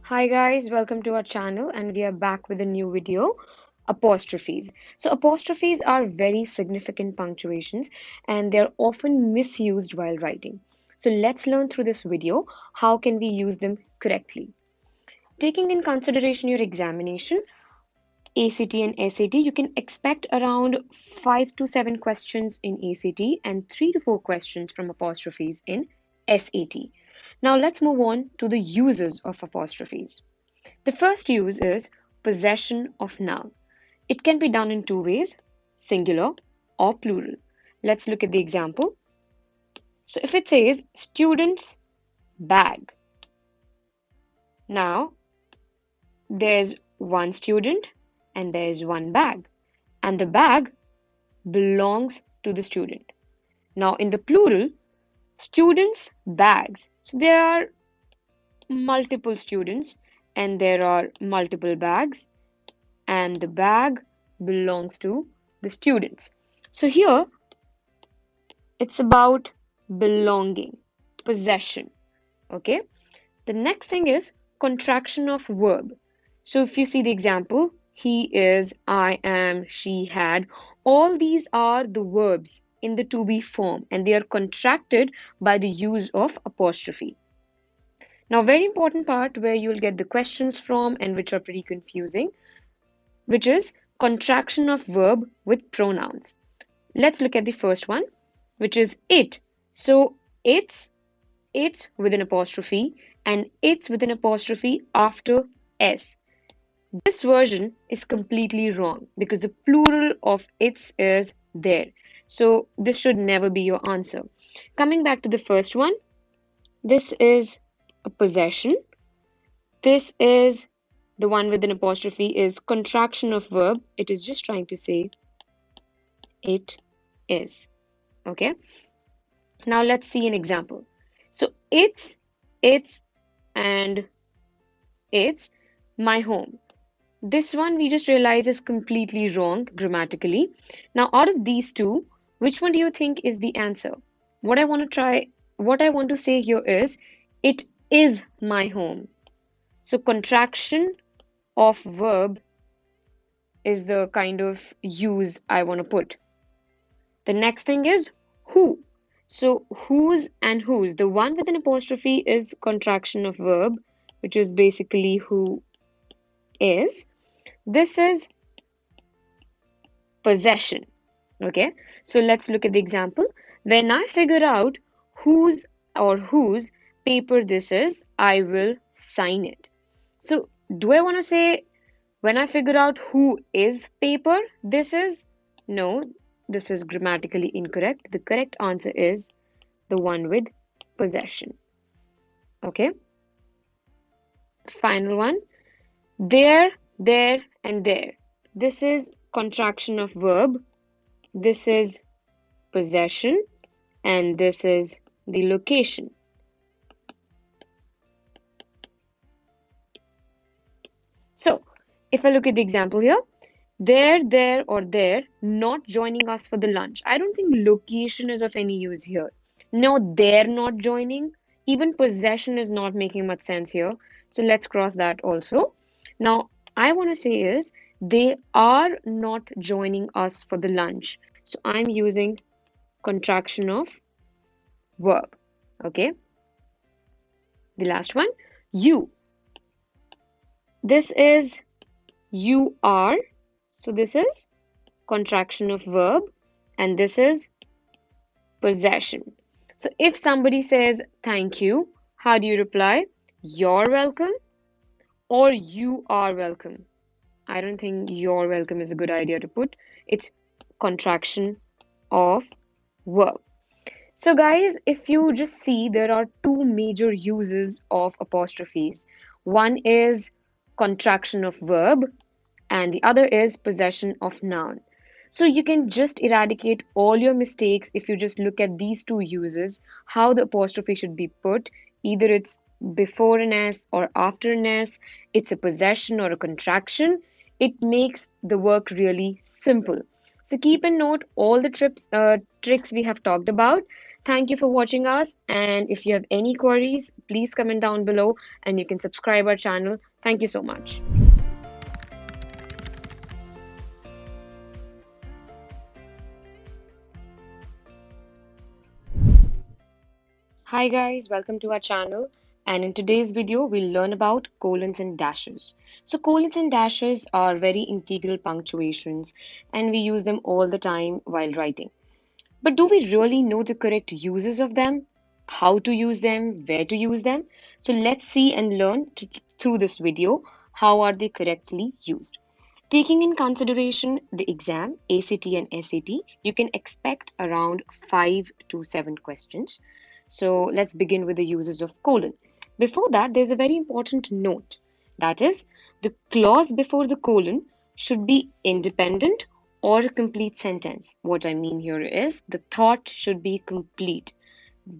Hi guys, welcome to our channel and we are back with a new video, apostrophes. So apostrophes are very significant punctuations and they're often misused while writing. So let's learn through this video how can we use them correctly. Taking in consideration your examination, ACT and SAT, you can expect around 5 to 7 questions in ACT and 3 to 4 questions from apostrophes in SAT. Now let's move on to the uses of apostrophes. The first use is possession of noun. It can be done in two ways, singular or plural. Let's look at the example. So if it says student's bag, now there's one student and there's one bag, and the bag belongs to the student. Now in the plural, students' bags. So there are multiple students and there are multiple bags, and the bag belongs to the students. So here it's about belonging, possession. Okay. The next thing is contraction of verb. So if you see the example, he is, I am, she had, all these are the verbs in the to be form and they are contracted by the use of apostrophe. Now, very important part where you'll get the questions from and which are pretty confusing, which is contraction of verb with pronouns. Let's look at the first one, which is it. So it's with an apostrophe and it's with an apostrophe after s. This version is completely wrong because the plural of its is there. So this should never be your answer. Coming back to the first one, this is a possession. This is the one with an apostrophe is contraction of verb. It is just trying to say it is. Okay. Now let's see an example. So it's, and it's my home. This one we just realized is completely wrong grammatically. Now out of these two, which one do you think is the answer? What I want to say here is it is my home. So contraction of verb is the kind of use I want to put. The next thing is who. So whose and whose. The one with an apostrophe is contraction of verb, which is basically who is. This is possession. Okay, so let's look at the example. When I figure out whose or whose paper this is, I will sign it. So do I want to say when I figure out who is paper this is? No, this is grammatically incorrect. The correct answer is the one with possession. Okay, final one. There, and there. This is contraction of verb. This is possession, and this is the location. So, if I look at the example here, there, or there, not joining us for the lunch. I don't think location is of any use here. No, they're not joining. Even possession is not making much sense here. So let's cross that also. Now, I want to say is they are not joining us for the lunch. So I'm using contraction of verb. Okay. The last one, you. This is you are. So this is contraction of verb and this is possession. So if somebody says thank you, how do you reply? You're welcome or you are welcome. I don't think you're welcome is a good idea to put. It's contraction of verb. So guys, if you just see, there are two major uses of apostrophes. One is contraction of verb and the other is possession of noun. So you can just eradicate all your mistakes if you just look at these two uses, how the apostrophe should be put. Either it's before an S or after an S, it's a possession or a contraction. It makes the work really simple. So keep in note all the tricks we have talked about. Thank you for watching us. And if you have any queries, please comment down below and you can subscribe our channel. Thank you so much. Hi guys, welcome to our channel. And in today's video, we'll learn about colons and dashes. So colons and dashes are very integral punctuations and we use them all the time while writing. But do we really know the correct uses of them? How to use them? Where to use them? So let's see and learn through this video how are they correctly used. Taking in consideration the exam, ACT and SAT, you can expect around 5 to 7 questions. So let's begin with the uses of colon. Before that, there's a very important note. That is, the clause before the colon should be independent or a complete sentence. What I mean here is the thought should be complete.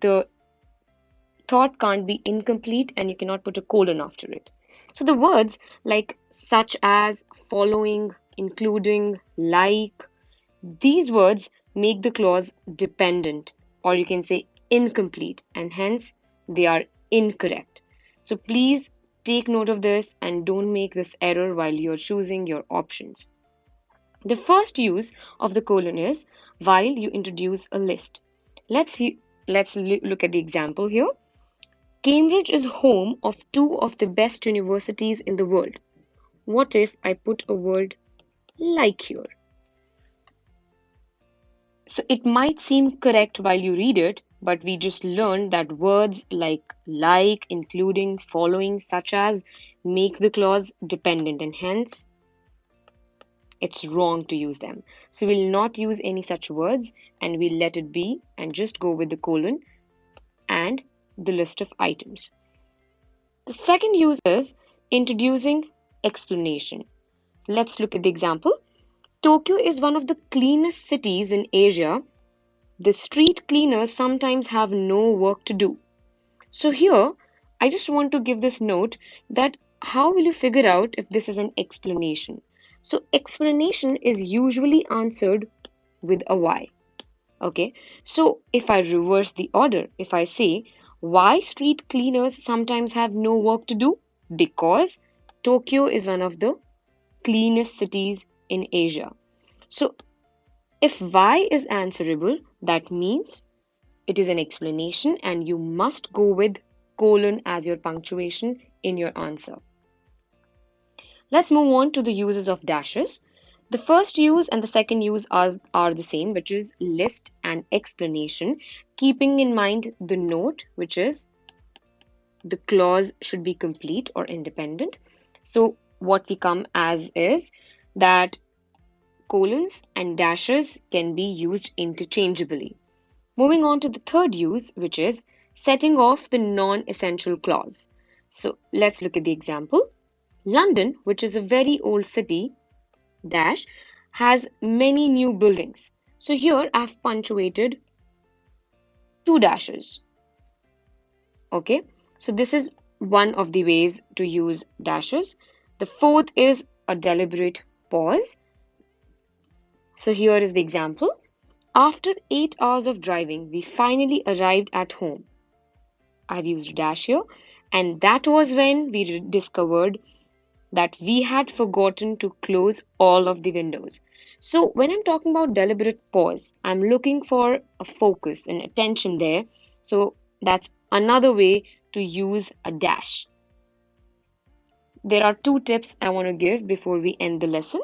The thought can't be incomplete and you cannot put a colon after it. So the words like such as, following, including, like, these words make the clause dependent or you can say incomplete and hence they are incorrect. So please take note of this and don't make this error while you're choosing your options. The first use of the colon is while you introduce a list. Let's look at the example here. Cambridge is home of two of the best universities in the world. What if I put a word like here? So it might seem correct while you read it, but we just learned that words like, including, following, such as make the clause dependent and hence it's wrong to use them. So we'll not use any such words and we'll let it be and just go with the colon and the list of items. The second use is introducing explanation. Let's look at the example. Tokyo is one of the cleanest cities in Asia. The street cleaners sometimes have no work to do. So here, I just want to give this note that how will you figure out if this is an explanation? So explanation is usually answered with a why. Okay, so if I reverse the order, if I say why street cleaners sometimes have no work to do? Because Tokyo is one of the cleanest cities in Asia. So if why is answerable, that means it is an explanation and you must go with colon as your punctuation in your answer. Let's move on to the uses of dashes. The first use and the second use are the same, which is list and explanation, keeping in mind the note, which is the clause should be complete or independent. So what we come as is that colons and dashes can be used interchangeably. Moving on to the third use, which is setting off the non-essential clause. So let's look at the example. London, which is a very old city, dash, has many new buildings. So here I've punctuated 2 dashes. Okay, so this is one of the ways to use dashes. The fourth is a deliberate pause. So here is the example. After 8 hours of driving, we finally arrived at home. I've used a dash here, and that was when we discovered that we had forgotten to close all of the windows. So when I'm talking about deliberate pause, I'm looking for a focus and attention there. So that's another way to use a dash. There are 2 tips I want to give before we end the lesson.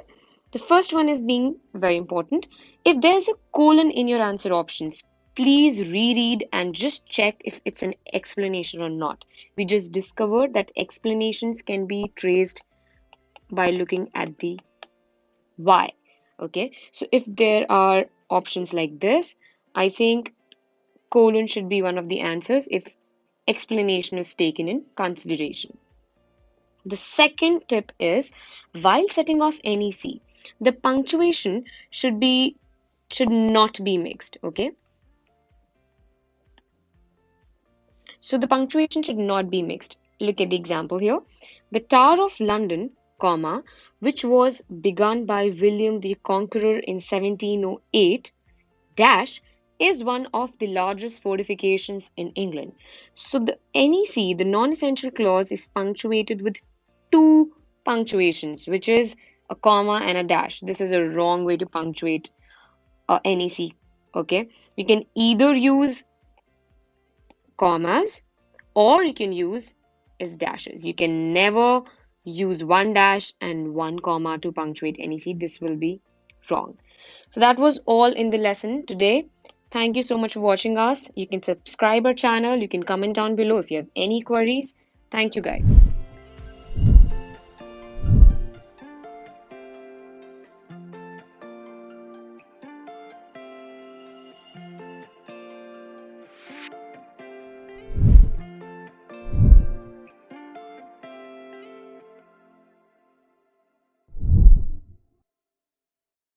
The first one is being very important. If there's a colon in your answer options, please reread and just check if it's an explanation or not. We just discovered that explanations can be traced by looking at the why. Okay, so if there are options like this, I think colon should be one of the answers if explanation is taken in consideration. The second tip is while setting off NEC, the punctuation should not be mixed. Okay, so the punctuation should not be mixed. Look at the example here. The Tower of London, comma, which was begun by William the Conqueror in 1708, dash, is one of the largest fortifications in England. So the NEC, the non-essential clause, is punctuated with two punctuations, which is a comma and a dash. This is a wrong way to punctuate a NEC. Okay, you can either use commas or you can use is dashes. You can never use one dash and one comma to punctuate NEC. This will be wrong. So that was all in the lesson today. Thank you so much for watching us. You can subscribe our channel. You can comment down below if you have any queries. Thank you guys.